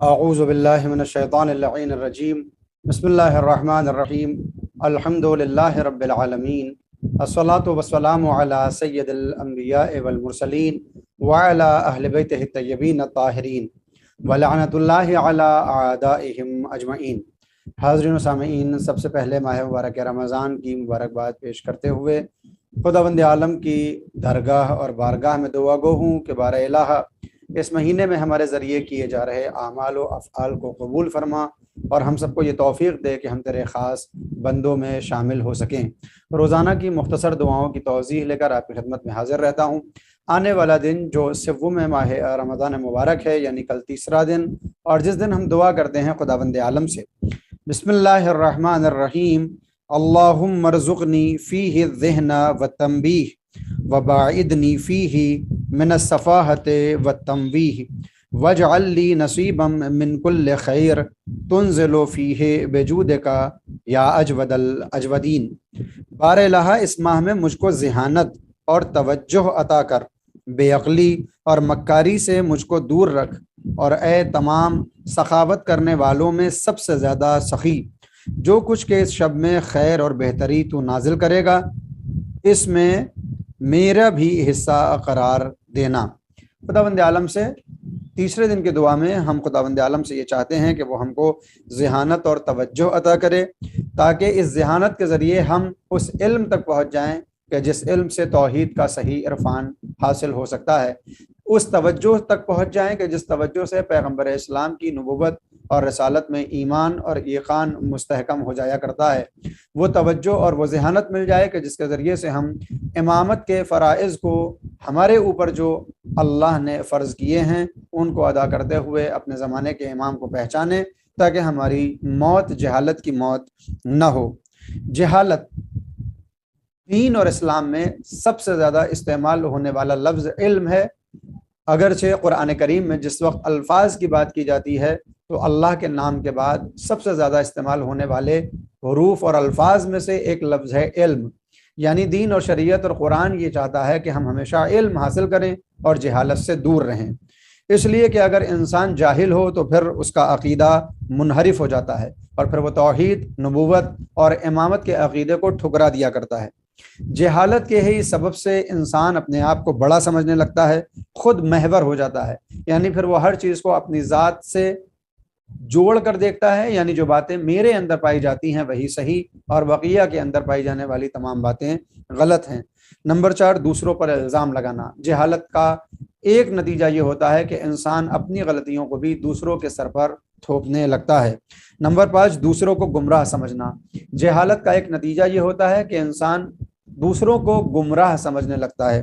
اعوذ باللہ من الشیطان اللعین الرجیم بسم اللہ الرحمن الرحیم الحمد للہ رب العالمین الصلاۃ والسلام علی سید الانبیاء والمرسلین وعلی اہل بیتہ الطیبین الطاہرین ولعنۃ اللہ علی اعدائہم اجمعین۔ حاضرین و سامعین، سب سے پہلے ماہ مبارک رمضان کی مبارکباد پیش کرتے ہوئے خداوند عالم کی درگاہ اور بارگاہ میں دعا گو ہوں کہ بار الہ اس مہینے میں ہمارے ذریعے کیے جا رہے اعمال و افعال کو قبول فرما اور ہم سب کو یہ توفیق دے کہ ہم تیرے خاص بندوں میں شامل ہو سکیں۔ روزانہ کی مختصر دعاؤں کی توضیح لے کر آپ کی خدمت میں حاضر رہتا ہوں۔ آنے والا دن جو سوم ماہ رمضان مبارک ہے، یعنی کل تیسرا دن، اور جس دن ہم دعا کرتے ہیں خداوند عالم سے بسم اللہ الرحمن الرحیم اللہم ارزقنی فیہ الذہن والتنبیہ وباعدنی فیہ من السفاہۃ والتمویہ واجعل لی نصیبا من کل خیر تنزل فیہ بجودک یا اجود الاجودین۔ بار الہ اس ماہ میں مجھ کو ذہانت اور توجہ عطا کر، بے عقلی اور مکاری سے مجھ کو دور رکھ، اور اے تمام سخاوت کرنے والوں میں سب سے زیادہ سخی، جو کچھ کہ اس شب میں خیر اور بہتری تو نازل کرے گا اس میں میرا بھی حصہ قرار دینا۔ خداوند عالم سے تیسرے دن کی دعا میں ہم خداوند عالم سے یہ چاہتے ہیں کہ وہ ہم کو ذہانت اور توجہ عطا کرے، تاکہ اس ذہانت کے ذریعے ہم اس علم تک پہنچ جائیں کہ جس علم سے توحید کا صحیح عرفان حاصل ہو سکتا ہے، اس توجہ تک پہنچ جائیں کہ جس توجہ سے پیغمبر اسلام کی نبوت اور رسالت میں ایمان اور یقین مستحکم ہو جایا کرتا ہے۔ وہ توجہ اور وہ ذہانت مل جائے کہ جس کے ذریعے سے ہم امامت کے فرائض کو ہمارے اوپر جو اللہ نے فرض کیے ہیں ان کو ادا کرتے ہوئے اپنے زمانے کے امام کو پہچانیں، تاکہ ہماری موت جہالت کی موت نہ ہو۔ جہالت دین اور اسلام میں سب سے زیادہ استعمال ہونے والا لفظ علم ہے، اگرچہ قرآن کریم میں جس وقت الفاظ کی بات کی جاتی ہے تو اللہ کے نام کے بعد سب سے زیادہ استعمال ہونے والے حروف اور الفاظ میں سے ایک لفظ ہے علم، یعنی دین اور شریعت اور قرآن یہ چاہتا ہے کہ ہم ہمیشہ علم حاصل کریں اور جہالت سے دور رہیں، اس لیے کہ اگر انسان جاہل ہو تو پھر اس کا عقیدہ منحرف ہو جاتا ہے اور پھر وہ توحید، نبوت اور امامت کے عقیدے کو ٹھکرا دیا کرتا ہے۔ جہالت کے ہی سبب سے انسان اپنے آپ کو بڑا سمجھنے لگتا ہے، خود محور ہو جاتا ہے، یعنی پھر وہ ہر چیز کو اپنی ذات سے جوڑ کر دیکھتا ہے، یعنی جو باتیں میرے اندر پائی جاتی ہیں وہی صحیح اور بقیہ کے اندر پائی جانے والی تمام باتیں غلط ہیں۔ نمبر 4، دوسروں پر الزام لگانا۔ جہالت کا ایک نتیجہ یہ ہوتا ہے کہ انسان اپنی غلطیوں کو بھی دوسروں کے سر پر تھوپنے لگتا ہے۔ نمبر 5، دوسروں کو گمراہ سمجھنا۔ جہالت کا ایک نتیجہ یہ ہوتا ہے کہ انسان دوسروں کو گمراہ سمجھنے لگتا ہے۔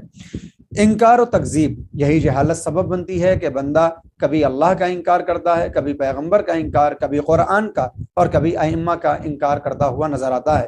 انکار و تکذیب، یہی جہالت سبب بنتی ہے کہ بندہ کبھی اللہ کا انکار کرتا ہے، کبھی پیغمبر کا انکار، کبھی قرآن کا اور کبھی ائمہ کا انکار کرتا ہوا نظر آتا ہے۔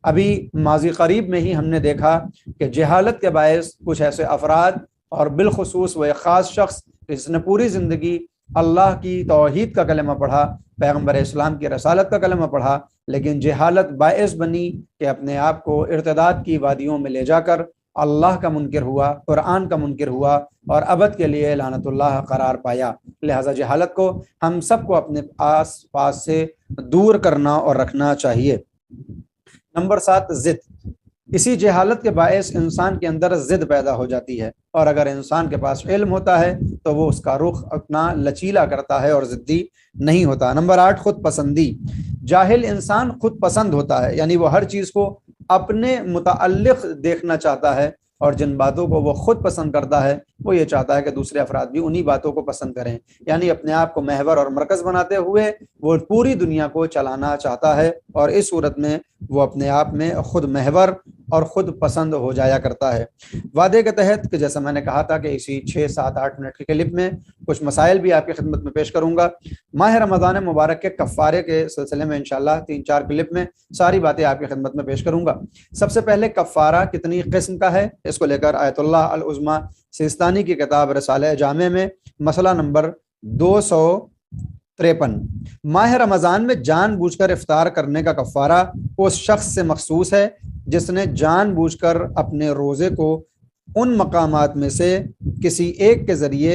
ابھی ماضی قریب میں ہی ہم نے دیکھا کہ جہالت کے باعث کچھ ایسے افراد اور بالخصوص وہ ایک خاص شخص جس نے پوری زندگی اللہ کی توحید کا کلمہ پڑھا، پیغمبر اسلام کی رسالت کا کلمہ پڑھا، لیکن جہالت باعث بنی کہ اپنے آپ کو ارتداد کی وادیوں میں لے جا کر اللہ کا منکر ہوا، قرآن کا منکر ہوا اور ابد کے لیے لعنت اللہ قرار پایا۔ لہٰذا جہالت کو ہم سب کو اپنے آس پاس سے دور کرنا اور رکھنا چاہیے۔ نمبر 7، ضد۔ اسی جہالت کے باعث انسان کے اندر ضد پیدا ہو جاتی ہے، اور اگر انسان کے پاس علم ہوتا ہے تو وہ اس کا رخ اپنا لچیلا کرتا ہے اور ضدی نہیں ہوتا۔ نمبر 8، خود پسندی۔ جاہل انسان خود پسند ہوتا ہے، یعنی وہ ہر چیز کو اپنے متعلق دیکھنا چاہتا ہے، اور جن باتوں کو وہ خود پسند کرتا ہے وہ یہ چاہتا ہے کہ دوسرے افراد بھی انہی باتوں کو پسند کریں، یعنی اپنے آپ کو محور اور مرکز بناتے ہوئے وہ پوری دنیا کو چلانا چاہتا ہے، اور اس صورت میں وہ اپنے آپ میں خود محور اور خود پسند ہو جایا کرتا ہے۔ وعدے کے تحت کہ جیسا میں نے کہا تھا کہ اسی 6، 7، 8 منٹ کے کلپ میں کچھ مسائل بھی آپ کی خدمت میں پیش کروں گا۔ ماہ رمضان مبارک کے کفارے کے سلسلے میں انشاءاللہ 3-4 کلپ میں ساری باتیں آپ کی خدمت میں پیش کروں گا۔ سب سے پہلے کفارہ کتنی قسم کا ہے، اس کو لے کر آیت اللہ العظمی سیستانی کی کتاب رسالہ جامع میں مسئلہ نمبر 253۔ ماہ رمضان میں جان بوجھ کر افطار کرنے کا کفارہ اس شخص سے مخصوص ہے جس نے جان بوجھ کر اپنے روزے کو ان مقامات میں سے کسی ایک کے ذریعے